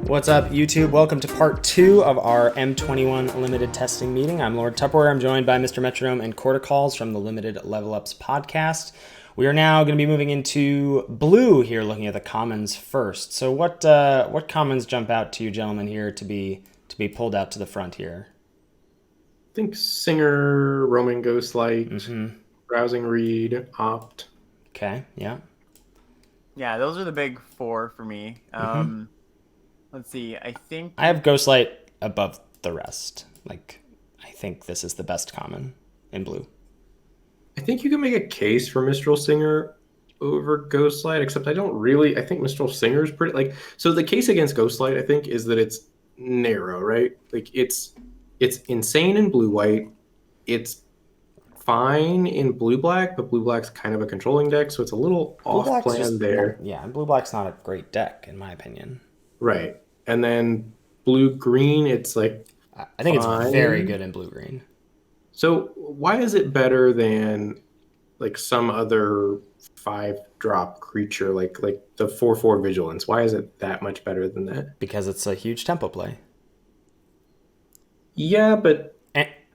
What's up, YouTube? Welcome to part 2 of our M21 limited testing meeting. I'm LordTupperware. I'm joined by Metronome and Corticalls from the Limited Level Ups podcast. We are now going to be moving into blue here, looking at the commons first. So what commons jump out to you gentlemen here to be pulled out to the front here? I think Singer, Roman Ghostlight, Browsing Read, Opt. Okay, yeah. Yeah, those are the big four for me. Let's see, I think I have Ghostlight above the rest. Like, I think this is the best common in blue. I think you can make a case for Mistral Singer over Ghostlight, except I think Mistral Singer is pretty, so the case against Ghostlight, I think, is that it's narrow, right? Like, it's insane in blue-white. It's fine in blue-black, but blue-black's kind of a controlling deck, so it's a little off-plan there. Yeah, blue-black's not a great deck, in my opinion. Right. And then blue-green, it's like I think fine. It's very good in blue-green. So why is it better than like some other 5-drop creature, like the 4/4 Vigilance? Why is it that much better than that? Because it's a huge tempo play. Yeah, but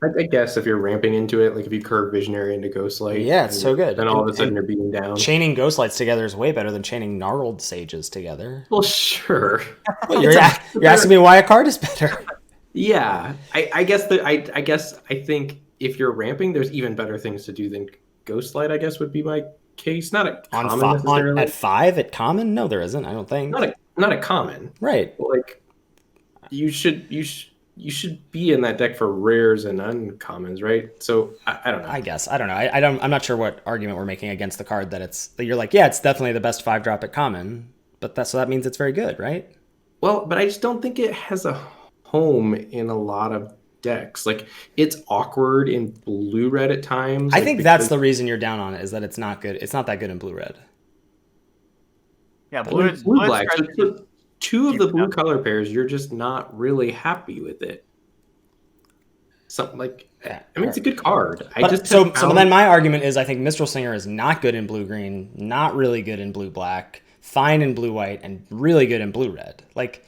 I guess if you're ramping into it, like if you curve Visionary into Ghostlight, yeah, it's so good. Then all of a sudden you're beating down. Chaining Ghostlights together is way better than chaining Gnarled Sages together. Well, sure. Well, you're asking me why a card is better. Yeah, I guess I think if you're ramping, there's even better things to do than Ghostlight, I guess would be my case. Not a common necessarily. At 5 at common? No, there isn't. I don't think. Not a common. Right. Like you should be in that deck for rares and uncommons, right? So I don't know. I guess I don't know. I'm not sure what argument we're making against the card that you're like, yeah, it's definitely the best 5-drop at common, but that means it's very good, right? Well, but I just don't think it has a home in a lot of decks. Like, it's awkward in blue-red at times. I think that's the reason you're down on it, is that it's not good. It's not that good in blue-red. Yeah, blue-black. So two of the blue color pairs, you're just not really happy with it. Something like, it's a good card. So then my argument is I think Mistral Singer is not good in blue-green, not really good in blue-black, fine in blue-white, and really good in blue-red. Like,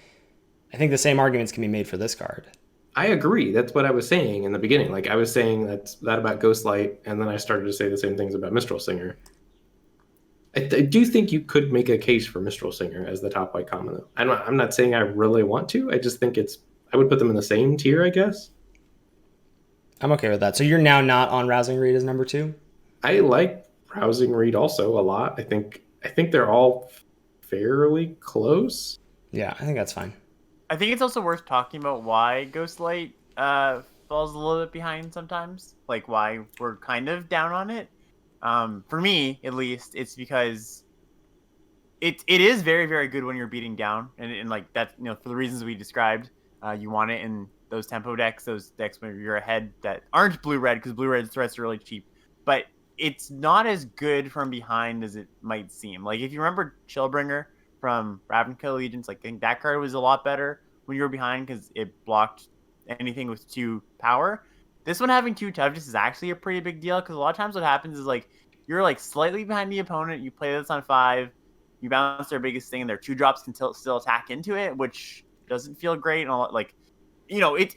I think the same arguments can be made for this card. I agree. That's what I was saying in the beginning. Like, I was saying that about Ghostlight, and then I started to say the same things about Mistral Singer. I do think you could make a case for Mistral Singer as the top white common, though. I'm not saying I really want to. I just think I would put them in the same tier, I guess. I'm okay with that. So you're now not on Rousing Read as number 2? I like Rousing Read also a lot. I think they're all fairly close. Yeah, I think that's fine. I think it's also worth talking about why Ghostlight falls a little bit behind sometimes. Like, why we're kind of down on it. For me, at least, it's because it is very, very good when you're beating down, and like that, for the reasons we described. You want it in those tempo decks, those decks where you're ahead that aren't blue-red, because blue-red threats are really cheap. But it's not as good from behind as it might seem. Like, if you remember Chillbringer from Ravnica Allegiance, like, I think that card was a lot better when you were behind because it blocked anything with 2 power. This one having 2 toughness is actually a pretty big deal, because a lot of times what happens is, like, you're like slightly behind the opponent, you play this on 5, you bounce their biggest thing, and their 2-drops can still attack into it, which doesn't feel great. And like, the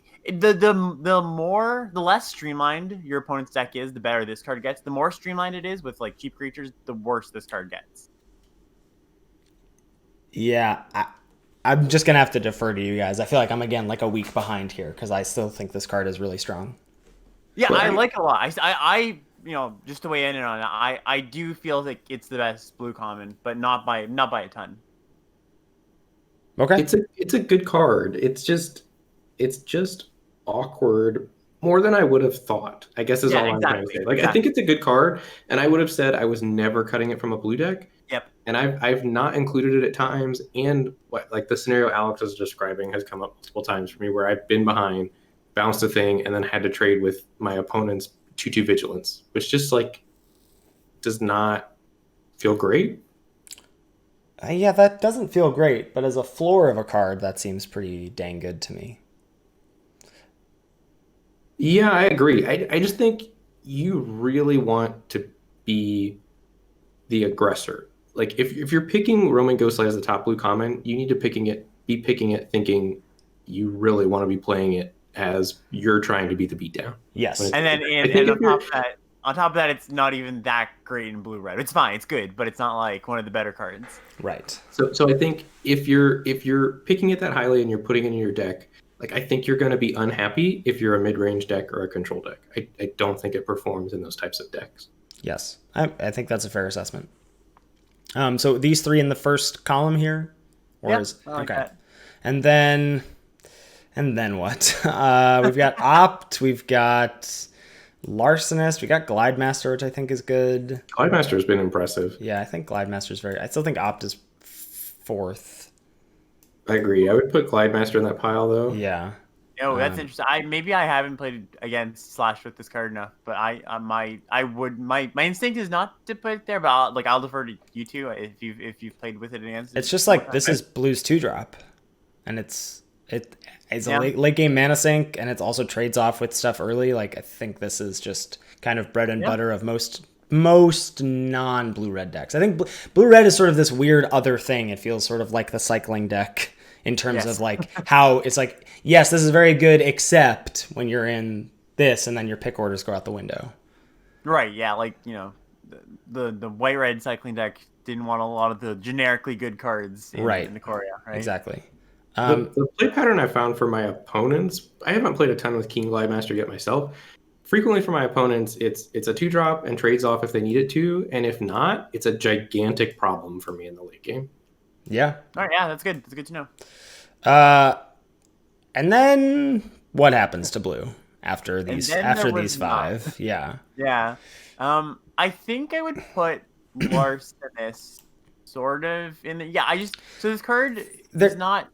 less streamlined your opponent's deck is, the better this card gets. The more streamlined it is with like cheap creatures, the worse this card gets. Yeah, I'm just gonna have to defer to you guys. I feel like I'm again like a week behind here because I still think this card is really strong. Yeah, I like it a lot. I just to weigh in on it, I do feel like it's the best blue common, but not by a ton. Okay. It's a good card. It's just awkward more than I would have thought, I guess is all I'm trying to say. Like, I think it's a good card, and I would have said I was never cutting it from a blue deck. Yep. And I've not included it at times, and like the scenario Alex is describing has come up multiple times for me where I've been behind, bounced a thing, and then had to trade with my opponent's 2/2 Vigilance, which just like does not feel great. Yeah, that doesn't feel great, but as a floor of a card, that seems pretty dang good to me. Yeah, I agree. I just think you really want to be the aggressor. Like if you're picking Roman Ghostlight as the top blue common, you need to be picking it thinking you really want to be playing it as you're trying to be the beatdown. When Yes. it's, And then I think if you're on top of that, it's not even that great in blue red. It's fine, it's good, but it's not like one of the better cards. Right. so I think if you're picking it that highly and you're putting it in your deck, like I think you're going to be unhappy if you're a mid-range deck or a control deck. I don't think it performs in those types of decks. Yes. I think that's a fair assessment. So these three in the first column here? I like okay. that. And then what? We've got Opt, we've got Larcenist, we got Glidemaster, which I think is good. Glidemaster has been impressive. Yeah, I think Glidemaster is I still think Opt is fourth. I agree. I would put Glidemaster in that pile though. Yeah. Oh, that's interesting. I haven't played against Slash with this card enough, but my instinct is not to put it there, but I'll defer to you two if you've played with it against. It's just like this is Blue's 2-drop, and it's a late game mana sink, and it also trades off with stuff early. Like I think this is just kind of bread and butter of most non-blue red decks. I think blue red is sort of this weird other thing. It feels sort of like the cycling deck in terms of like how it's like, yes, this is very good, except when you're in this and then your pick orders go out the window. Right, yeah, like, the white red cycling deck didn't want a lot of the generically good cards in the Korea, right? Exactly. The play pattern I found for my opponents, I haven't played a ton with King Glidemaster yet myself. Frequently for my opponents, it's a 2-drop and trades off if they need it to, and if not, it's a gigantic problem for me in the late game. Yeah. All right, yeah, that's good. That's good to know. And then what happens to blue after these five? Not. Yeah. Yeah. I think I would put Larcenist sort of in the so this card is not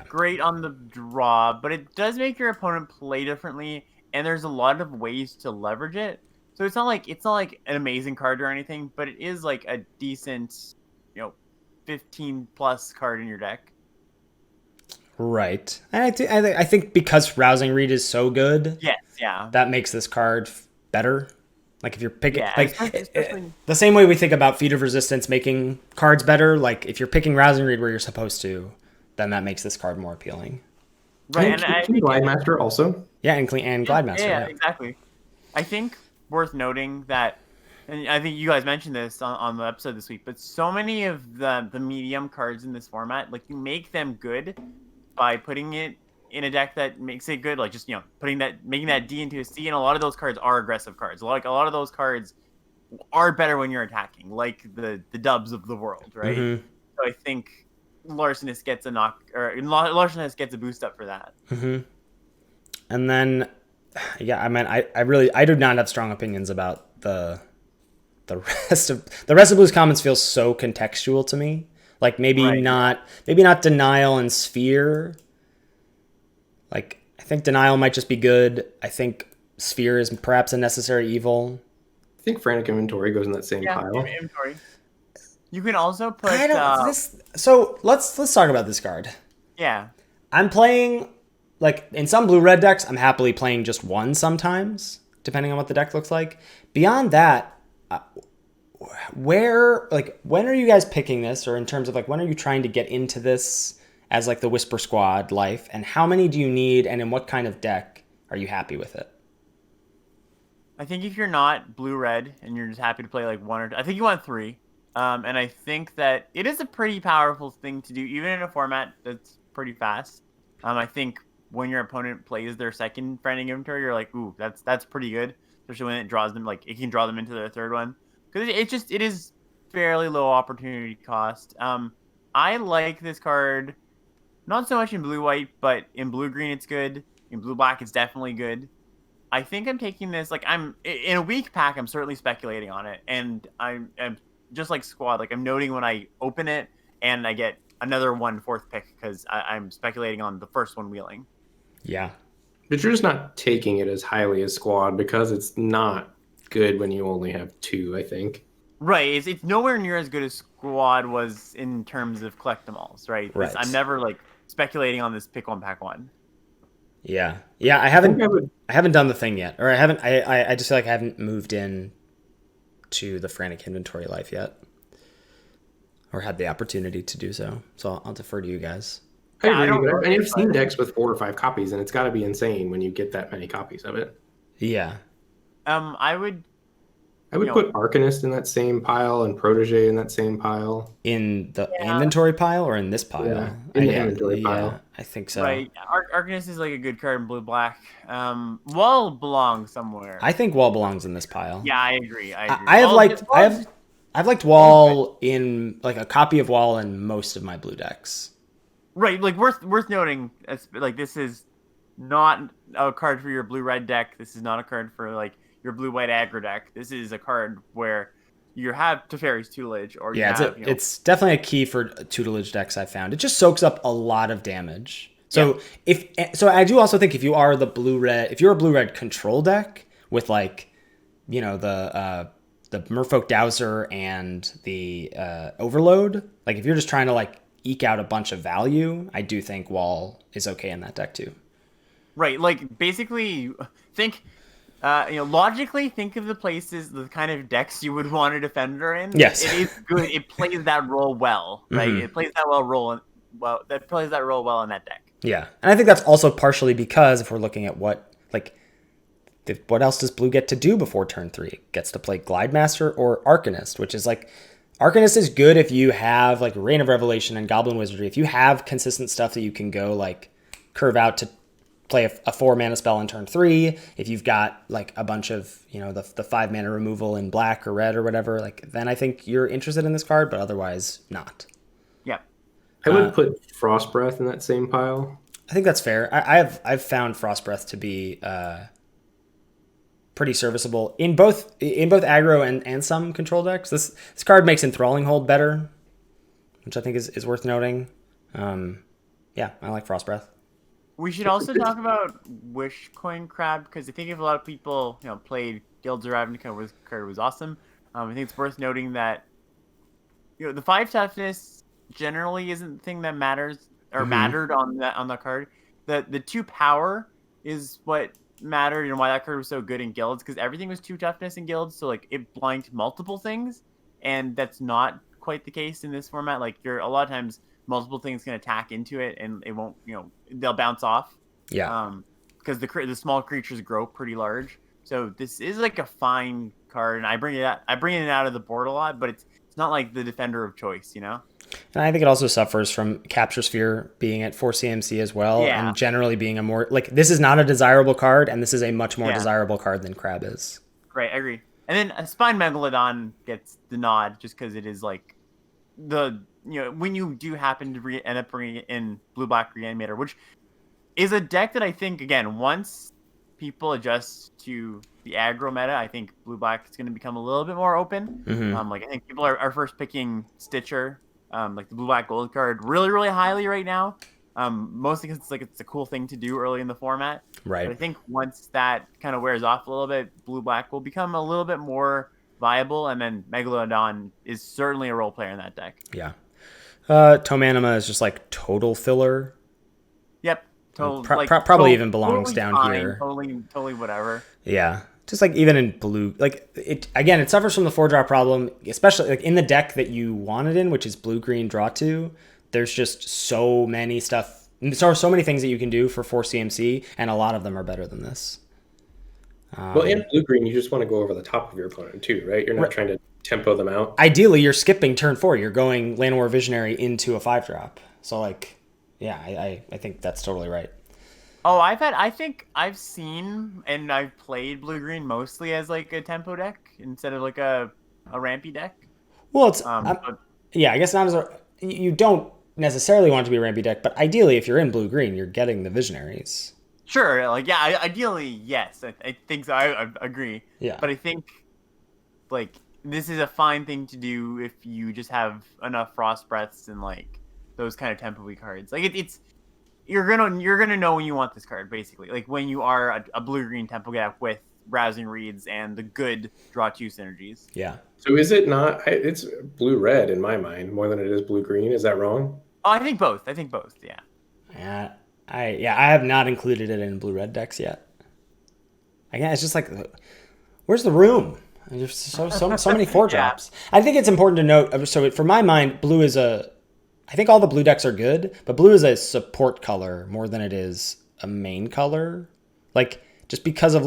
great on the draw, but it does make your opponent play differently, and there's a lot of ways to leverage it. So it's not like an amazing card or anything, but it is like a decent, 15 plus card in your deck. Right. And I think because Rousing Read is so good, that makes this card better. Like if you're picking the same way we think about Feat of Resistance making cards better, like if you're picking Rousing Read where you're supposed to, then that makes this card more appealing. Right, and Glidemaster also. Yeah, and Glidemaster. Yeah, exactly. I think worth noting that, and I think you guys mentioned this on the episode this week, but so many of the medium cards in this format, like you make them good by putting it in a deck that makes it good, like just making that D into a C, and a lot of those cards are aggressive cards. Like a lot of those cards are better when you're attacking, like the dubs of the world, right? Mm-hmm. So I think Larcenist gets a knock, or Larcenist gets a boost up for that. Mm-hmm. And then, I mean, I do not have strong opinions about the rest of Blue's comments. Feel so contextual to me. Like maybe not Denial and Sphere. Like I think Denial might just be good. I think Sphere is perhaps a necessary evil. I think Frantic Inventory goes in that same pile. Inventory. You can also put. So let's talk about this card. Yeah. I'm playing, like in some blue-red decks, I'm happily playing just one sometimes, depending on what the deck looks like. Beyond that, when are you guys picking this, or in terms of like when are you trying to get into this as like the Whisper Squad life, and how many do you need, and in what kind of deck are you happy with it? I think if you're not blue-red and you're just happy to play like one or two, I think you want three. And I think that it is a pretty powerful thing to do, even in a format that's pretty fast. I think when your opponent plays their second Frantic Inventory, you're like, ooh, that's pretty good, especially when it draws them, like it can draw them into their third one, because it is fairly low opportunity cost. I like this card, not so much in blue-white, but in blue-green it's good. In blue-black it's definitely good. I think I'm taking this, like I'm in a weak pack. I'm certainly speculating on it, and I'm just like Squad. Like I'm noting when I open it, and I get another 4th pick because I'm speculating on the first one wheeling. Yeah, but you're just not taking it as highly as Squad because it's not good when you only have 2. I think. Right, it's nowhere near as good as Squad was in terms of collectibles, right? Right. I'm never like speculating on this pick one pack one. Yeah. Yeah, I haven't done the thing yet. Or I just feel like I haven't moved in to the frantic inventory life yet. Or had the opportunity to do so. So I'll defer to you guys. I Yeah, I agree, don't but know. I've seen decks with 4 or 5 copies, and it's got to be insane when you get that many copies of it. Yeah. I would put Arcanist in that same pile and Protege in that same pile. In the inventory pile or in this pile? Yeah, in the inventory pile. I think so. Right, Arcanist is like a good card in blue black. Wall belongs somewhere. I think Wall belongs in this pile. Yeah, I agree. I've liked Wall in like a copy of Wall in most of my blue decks. Right, like worth noting. Like this is not a card for your blue red deck. This is not a card for like your blue white aggro deck. This is a card where you have Teferi's tutelage, or it's definitely a key for tutelage decks. I found it just soaks up a lot of damage. So I do also think if you're a blue red control deck with like, the Merfolk Dowser and the Overload, like if you're just trying to like eke out a bunch of value, I do think Wall is okay in that deck too. Right, like basically think. Logically, think of the kind of decks you would want a defender in. Yes, it is good. It plays that role well, right? Mm-hmm. It plays that role well in that deck. Yeah, and I think that's also partially because if we're looking at what else does Blue get to do before turn 3? It gets to play Glidemaster or Arcanist, which is like Arcanist is good if you have like Reign of Revelation and Goblin Wizardry. If you have consistent stuff that you can go like curve out to play a 4 mana spell in turn 3, if you've got like a bunch of the 5 mana removal in black or red or whatever, like then I think you're interested in this card, but otherwise not. Yeah, I would put Frost Breath in that same pile. I think that's fair. I've found Frost Breath to be pretty serviceable in both aggro and some control decks. This card makes Enthralling Hold better, which I think is worth noting. Yeah, I like Frost Breath. We should also talk about Wishcoin Crab, because I think if a lot of people played Guilds of Ravnica, this card was awesome. I think it's worth noting that the 5 toughness generally isn't the thing that matters or mattered on the card. The 2 power is what mattered, why that card was so good in Guilds, because everything was 2 toughness in Guilds, so like it blanked multiple things, and that's not quite the case in this format. Like a lot of times multiple things can attack into it, and it won't, they'll bounce off. Yeah. Because the small creatures grow pretty large. So this is like a fine card, and I bring it out of the board a lot, but it's not like the defender of choice, And I think it also suffers from Capture Sphere being at 4 CMC as well, and generally being a more like this is not a desirable card, and this is a much more desirable card than Crab is. Right, I agree. And then a Spine Megalodon gets the nod just because it is like when you do happen to end up bringing in Blue-Black Reanimator, which is a deck that I think, again, once people adjust to the aggro meta, I think Blue-Black is going to become a little bit more open. Mm-hmm. I think people are first picking Stitcher, like the Blue-Black Gold card, really, really highly right now. Mostly because it's a cool thing to do early in the format. Right. But I think once that kind of wears off a little bit, Blue-Black will become a little bit more viable, and then Megalodon is certainly a role player in that deck. Yeah. Tome Anima is just like total filler. Yep. Probably even belongs down fine, here. Totally whatever. Yeah. Just like even in blue, like it suffers from the 4-drop problem, especially like in the deck that you want it in, which is blue-green draw 2. There's just so many many things that you can do for 4 CMC, and a lot of them are better than this. Well, in blue-green, you just want to go over the top of your opponent too, right? You're not trying to tempo them out. Ideally, you're skipping turn 4. You're going Llanowar Visionary into a 5-drop. So like, yeah, I think that's totally right. Oh, I think I've seen and I've played blue-green mostly as like a tempo deck instead of like a rampy deck. Well, it's I guess not as you don't necessarily want it to be a rampy deck, but ideally, if you're in blue-green, you're getting the Visionaries. Sure, ideally, yes. I think so. I agree. Yeah. But I think, like, this is a fine thing to do if you just have enough Frost Breaths and, like, those kind of tempo-y cards. Like, you're gonna know when you want this card, basically. Like, when you are a blue-green tempo deck with rousing reads and the good draw 2 synergies. Yeah. So is it not? It's blue-red in my mind more than it is blue-green. Is that wrong? Oh, I think both. Yeah. Yeah. I have not included it in blue-red decks yet. Again, it's just like, where's the room? There's so many 4-drops. Yeah. I think it's important to note. So for my mind, blue is I think all the blue decks are good, but blue is a support color more than it is a main color. Like, just because of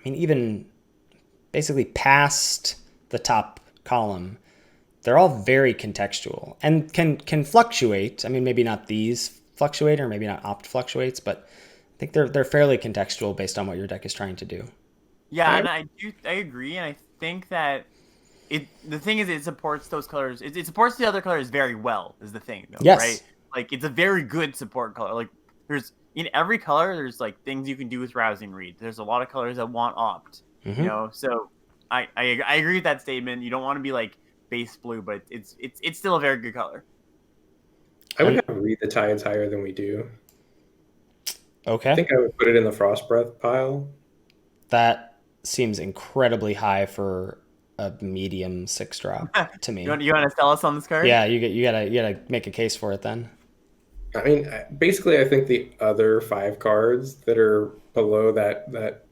even basically past the top column, they're all very contextual and can fluctuate. I mean, maybe not these fluctuate, or maybe not opt fluctuates, but I think they're fairly contextual based on what your deck is trying to do. Yeah, and I agree, and I think that the thing is it supports those colors. It supports the other colors very well, is the thing, though, yes. Right? Like, it's a very good support color. Like, in every color, there's like things you can do with rousing read. There's a lot of colors that want opt. Mm-hmm. So I agree with that statement. You don't want to be like base blue, but it's still a very good color. I would have read the tides higher than we do. Okay. I think I would put it in the frost breath pile. That seems incredibly high for a medium 6-drop to me. You want to sell us on this card? Yeah, you gotta make a case for it then. I mean, basically, I think the other 5 cards that are below that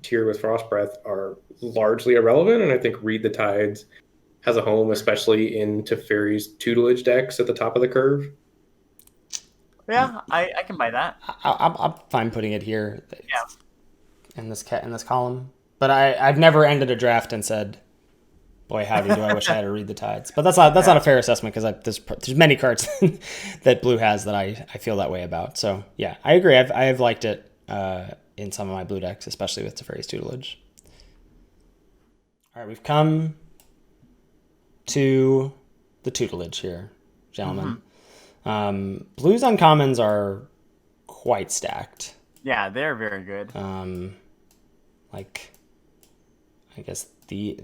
tier with frost breath are largely irrelevant, and I think Read the Tides has a home, especially in Teferi's tutelage decks at the top of the curve. Yeah, I can buy that. I'm fine putting it here. Yeah. In this column, but I've never ended a draft and said, "Boy, howdy, do I wish I had to Read the Tides." But that's not a fair assessment, because there's many cards that blue has that I feel that way about. So yeah, I agree. I have liked it in some of my blue decks, especially with Teferi's tutelage. All right, we've come to the tutelage here, gentlemen. Mm-hmm. Blues uncommons are quite stacked. Yeah, they're very good. Like, I guess I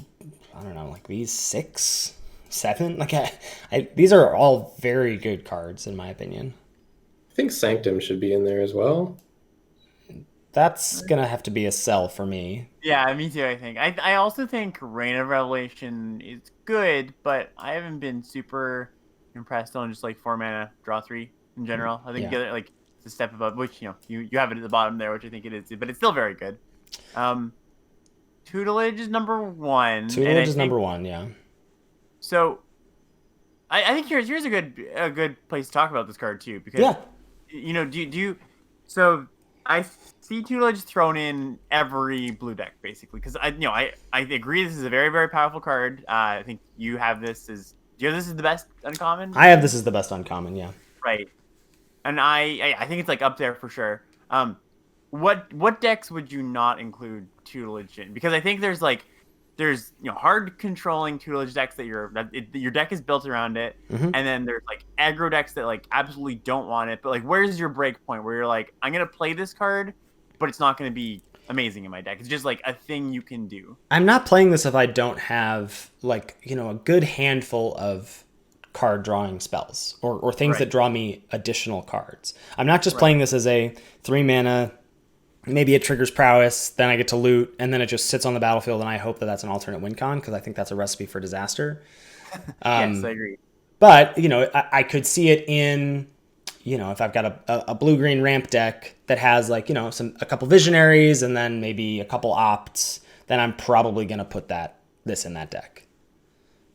don't know, like these 6, 7, like these are all very good cards in my opinion. I think Sanctum should be in there as well. That's gonna have to be a sell for me. Yeah, me too, I think. I also think Reign of Revelation is good, but I haven't been super impressed on just like 4 mana, draw 3 in general. I think like it's a step above, which you have it at the bottom there, which I think it is, but it's still very good. Tutelage is number 1. Tutelage is number 1, yeah. So I think here's a good place to talk about this card too, because so I see tutelage thrown in every blue deck basically, because I agree this is a very, very powerful card. I think you have this as the best uncommon. I have this as the best uncommon, yeah. Right, and I think it's like up there for sure. What decks would you not include tutelage in? Because I think there's hard controlling tutelage decks that your deck is built around it, mm-hmm. and then there's like aggro decks that like absolutely don't want it. But like, where's your break point where you're like, I'm gonna play this card, but it's not gonna be amazing in my deck. It's just like a thing you can do. I'm not playing this if I don't have a good handful of card drawing spells or things that draw me additional cards. I'm not just playing this as a 3 mana. Maybe it triggers prowess, then I get to loot, and then it just sits on the battlefield, and I hope that that's an alternate win con, because I think that's a recipe for disaster. Yes, I agree. But, I could see it in, if I've got a blue-green ramp deck that has, a couple visionaries and then maybe a couple opts, then I'm probably going to put this in that deck.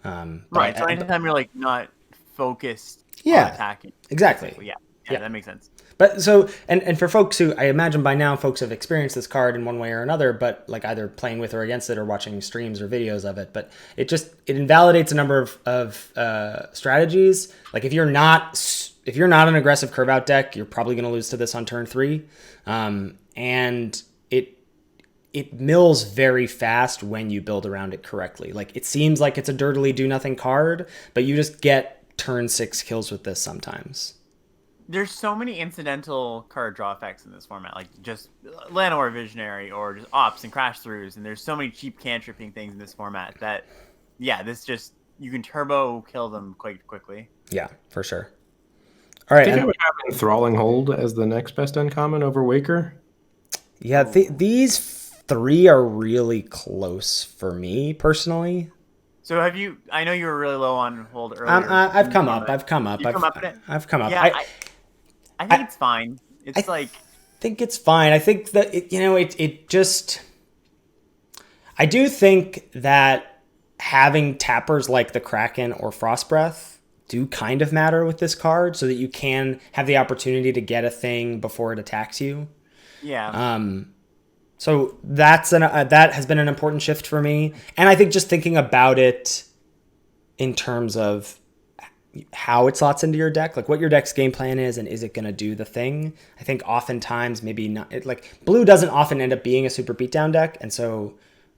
Right, so anytime you're, not focused on attacking. Exactly. Yeah, that makes sense. But so, and for folks who, I imagine by now, folks have experienced this card in one way or another, but either playing with or against it or watching streams or videos of it, but it invalidates a number of strategies. Like if you're not an aggressive curve out deck, you're probably going to lose to this on turn 3. And it mills very fast when you build around it correctly. Like it seems like it's a dirtily do nothing card, but you just get turn 6 kills with this sometimes. There's so many incidental card draw effects in this format, like just Llanowar Visionary or just ops and crash throughs, and there's so many cheap cantripping things in this format that, this just, you can turbo kill them quite quickly. Yeah, for sure. All right. I think I would have Enthralling Hold as the next best uncommon over Waker. Yeah, these 3 are really close for me personally. So have you? I know you were really low on hold earlier. I've come up. I've come up. You come up with it? I've come up. Yeah, I think it's fine. I It's like think it's fine. I think that it just. I do think that having tappers like the Kraken or Frost Breath do kind of matter with this card, so that you can have the opportunity to get a thing before it attacks you. yeah. So that has been an important shift for me, and I think just thinking about it in terms of how it slots into your deck, like what your deck's game plan is, and is it going to do the thing. I think oftentimes maybe not. Like blue doesn't often end up being a super beatdown deck, and so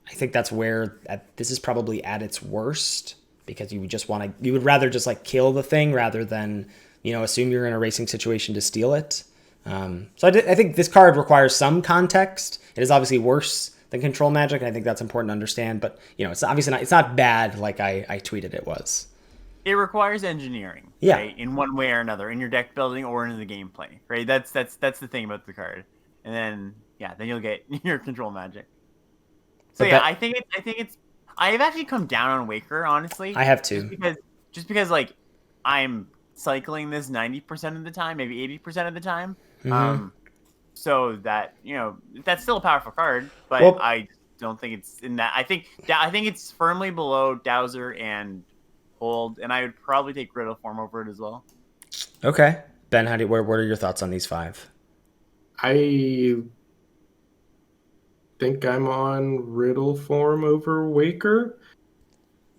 I think that's where this is probably at its worst, because you would rather just like kill the thing rather than assume you're in a racing situation to steal it. So I think this card requires some context. It is obviously worse than control magic, and I think that's important to understand. But it's obviously not. It's not bad like I tweeted it was. It requires engineering, Yeah. right? In one way or another, in your deck building or in the gameplay, right? That's the thing about the card. And then then you'll get your control magic. So But I think it's. I've actually come down on Waker, honestly. I have too. Just because like I'm cycling this 90% of the time, maybe 80% of the time. So that that's still a powerful card, but I don't think it's in that. I think it's firmly below Dowser and Hold, and I would probably take Riddle Form over it as well. Okay, Ben, what are your thoughts on these 5? I think I'm on Riddle Form over Waker,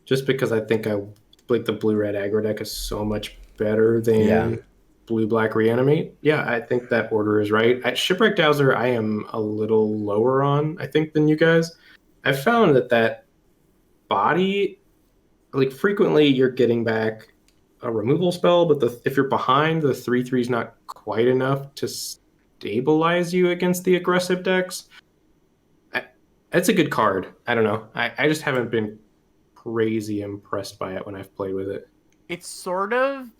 just because I think the blue-red aggro deck is so much better than blue-black Reanimate. Yeah, I think that order is right. At Shipwreck Dowser, I am a little lower on, I think, than you guys. I've found that body, like frequently you're getting back a removal spell, but if you're behind, the 3/3 is not quite enough to stabilize you against the aggressive decks. It's a good card. I don't know. I just haven't been crazy impressed by it when I've played with it. It's sort of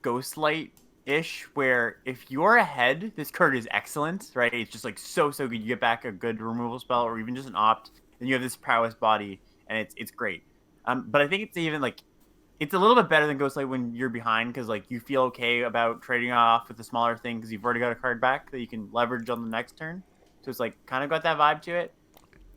Ghostlight-ish, where if you're ahead, this card is excellent, right? It's just like so good. You get back a good removal spell or even just an opt, and you have this prowess body, and it's great. But I think it's even like it's a little bit better than Ghostlight when you're behind, because like you feel okay about trading off with a smaller thing because you've already got a card back that you can leverage on the next turn. So it's like kind of got that vibe to it.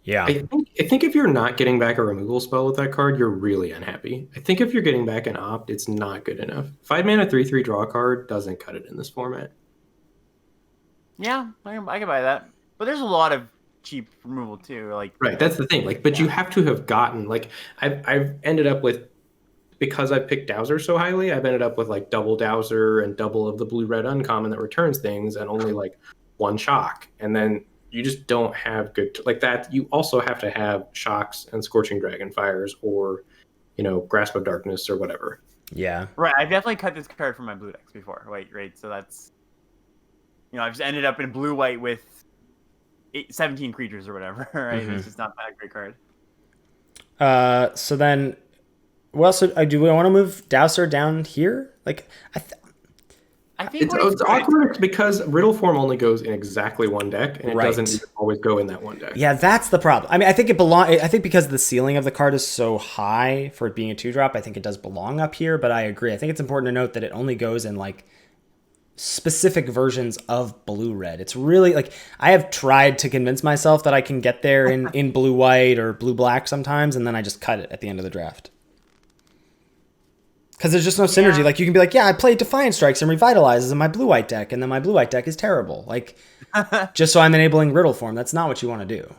Yeah. I think if you're not getting back a removal spell with that card, you're really unhappy. I think if you're getting back an opt, it's not good enough. 5 mana 3/3 draw card doesn't cut it in this format. Yeah, I can buy that. But there's a lot of cheap removal too. Like right, that's the thing. Like, but you have to have gotten like I've ended up with, because I picked Dowser so highly, I've ended up with like double Dowser and double of the blue-red uncommon that returns things and only like 1 shock, and then you just don't have good like that. You also have to have shocks and scorching dragonfires or grasp of darkness or whatever. Yeah, right. I've definitely cut this card from my blue decks before. Right. So that's I've just ended up in blue-white with 17 creatures or whatever. Right. It's just not that great card. So then, do we want to move Dowser down here? Like, I think it's awkward because Riddle Form only goes in exactly one deck, and it doesn't even always go in that one deck. Yeah, that's the problem. I mean, I think because the ceiling of the card is so high for it being a 2-drop, I think it does belong up here. But I agree. I think it's important to note that it only goes in like specific versions of blue-red. It's really like I have tried to convince myself that I can get there in blue-white or blue-black sometimes, and then I just cut it at the end of the draft. Because there's just no synergy. Yeah. Like, you can be like, I played Defiant Strikes and Revitalizes in my blue-white deck, and then my blue-white deck is terrible. Like, just so I'm enabling Riddle Form. That's not what you want to do.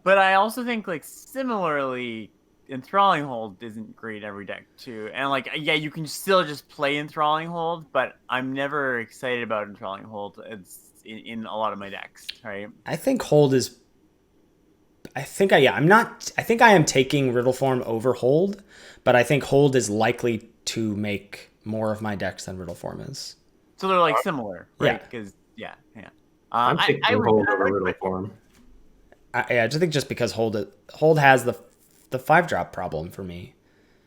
But I also think, like, similarly, Enthralling Hold isn't great every deck, too. And, like, you can still just play Enthralling Hold, but I'm never excited about Enthralling Hold in a lot of my decks, right? I think Hold is... I think I am taking Riddle Form over Hold, but I think Hold is likely to make more of my decks than Riddle Form is. So they're like similar, right? Because I'm taking Hold over Riddle Form. I just think because Hold has the 5-drop problem for me.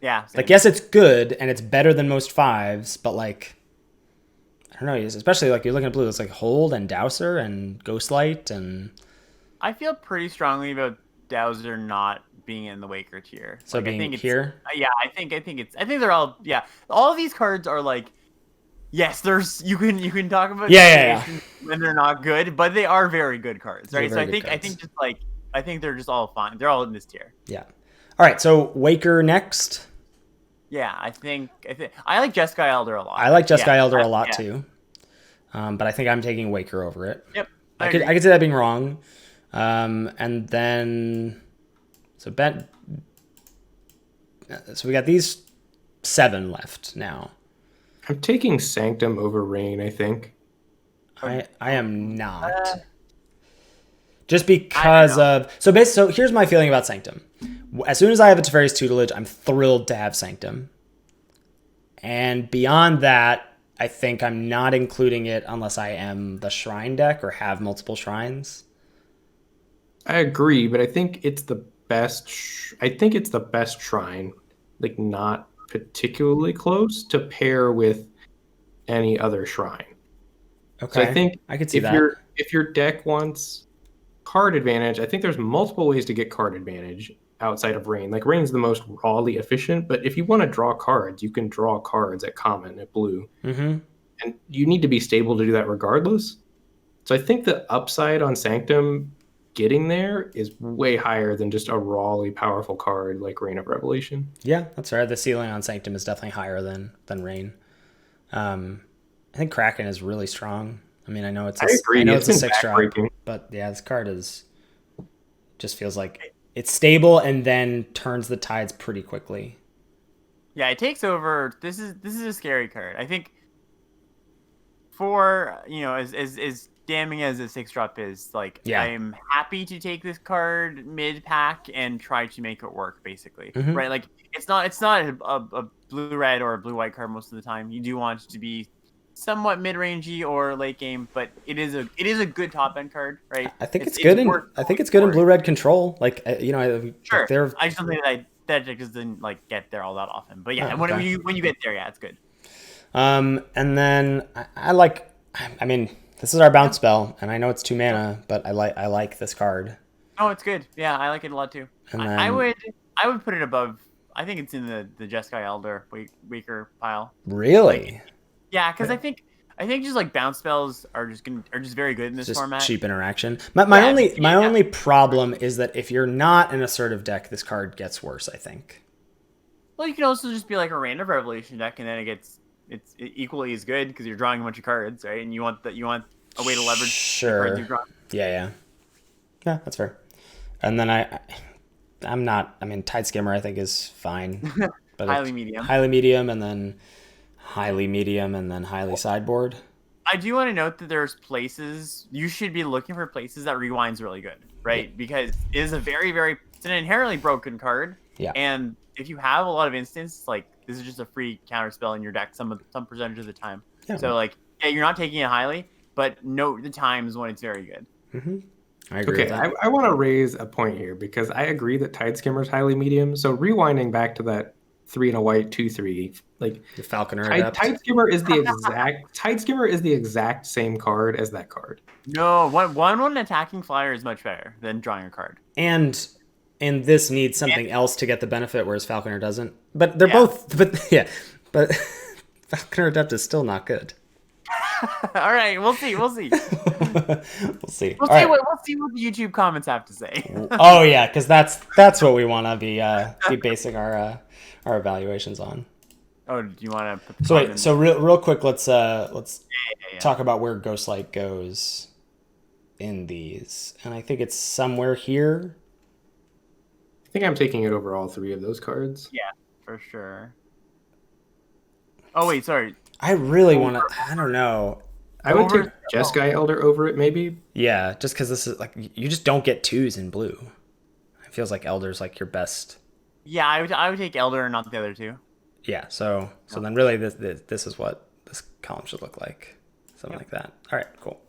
Yeah. Same. Like, yes, it's good and it's better than most 5s, but like I don't know, especially like you're looking at blue, it's like Hold and Dowser and Ghostlight and... I feel pretty strongly about Dowser not being in the Waker tier. So Like, I being think it's here? yeah, I think they're all all of these cards are like yes, there's you can talk about situations when they're not good, but they are very good cards, right? So I think just like I think they're just all fine. They're all in this tier. Yeah. All right, so Waker next. Yeah, I think I like Jeskai Elder a lot. I like Jeskai Elder a lot too. But I think I'm taking Waker over it. Yep. I could see that being wrong. And then so we got these 7 left now. I'm taking Sanctum over Rain, I think. I am not. Just because of so here's my feeling about Sanctum. As soon as I have a Teferi's tutelage, I'm thrilled to have Sanctum. And beyond that, I think I'm not including it unless I am the Shrine deck or have multiple shrines. I agree, but I think it's the best. I think it's the best shrine, like not particularly close to pair with any other shrine. Okay, so I think I could see that. If your deck wants card advantage, I think there's multiple ways to get card advantage outside of Rain. Like Rain's the most rawly efficient, but if you want to draw cards, you can draw cards at common at blue, and you need to be stable to do that regardless. So I think the upside on Sanctum getting there is way higher than just a rawly powerful card like Rain of Revelation. Yeah, that's right. The ceiling on Sanctum is definitely higher than Rain. I think Kraken is really strong. I mean, I know it's a 6-drop, but yeah, this card just feels like it's stable and then turns the tides pretty quickly. Yeah, it takes over. This is a scary card. I think for as damning as a 6-drop is, like I'm happy to take this card mid pack and try to make it work basically. Right? Like it's not a blue red or a blue white card most of the time. You do want it to be somewhat mid-rangey or late game, but it is a good top end card, right? I think it's good in blue red control. Like sure. Like I just don't think that deck doesn't like get there all that often. But yeah, when you get there, yeah, it's good. And then I like. I mean, this is our bounce spell, and I know it's 2 mana, but I like this card. Oh, it's good. Yeah, I like it a lot too. And then, I would put it above. I think it's in the Jeskai Elder Waker pile. Really? Yeah, because I think just like bounce spells are just very good in this format. Cheap interaction. My only problem is that if you're not an assertive deck, this card gets worse, I think. Well, you can also just be like a random Revelation deck, and then it's equally as good because you're drawing a bunch of cards, right? And you want a way to leverage the cards you're drawing. Yeah, that's fair. And then I'm not. I mean, Tide Skimmer I think is fine, but highly medium, and then highly medium, and then highly sideboard. I do want to note that there's places you should be looking for places that rewind's really good, right? Because it is it's an inherently broken card. Yeah. And if you have a lot of instants, like this is just a free counter spell in your deck some percentage of the time. Yeah. So like you're not taking it highly, but note the times when it's very good. I agree with that. I want to raise a point here because I agree that Tide Skimmer is highly medium. So rewinding back to that 3 and a white 2/3, like the Falconer Tide Skimmer is the exact same card as that card. No, one attacking flyer is much better than drawing a card. And this needs something else to get the benefit, whereas Falconer doesn't. But they're both. But Falconer Adept is still not good. All right, we'll see. We'll see. We'll see what the YouTube comments have to say. Oh yeah, because that's what we want to be basing our evaluations on. Oh, do you want to? So real quick, let's talk about where Ghostlight goes in these, and I think it's somewhere here. I think I'm taking it over all 3 of those cards. Yeah, for sure. Oh wait, sorry. I really want to. I don't know. I would take Jeskai Elder over it, maybe. Yeah, just because this is like you just don't get 2s in blue. It feels like Elder's like your best. Yeah, I would take Elder and not the other 2. Yeah, so then really this is what this column should look like, something like that. All right, cool.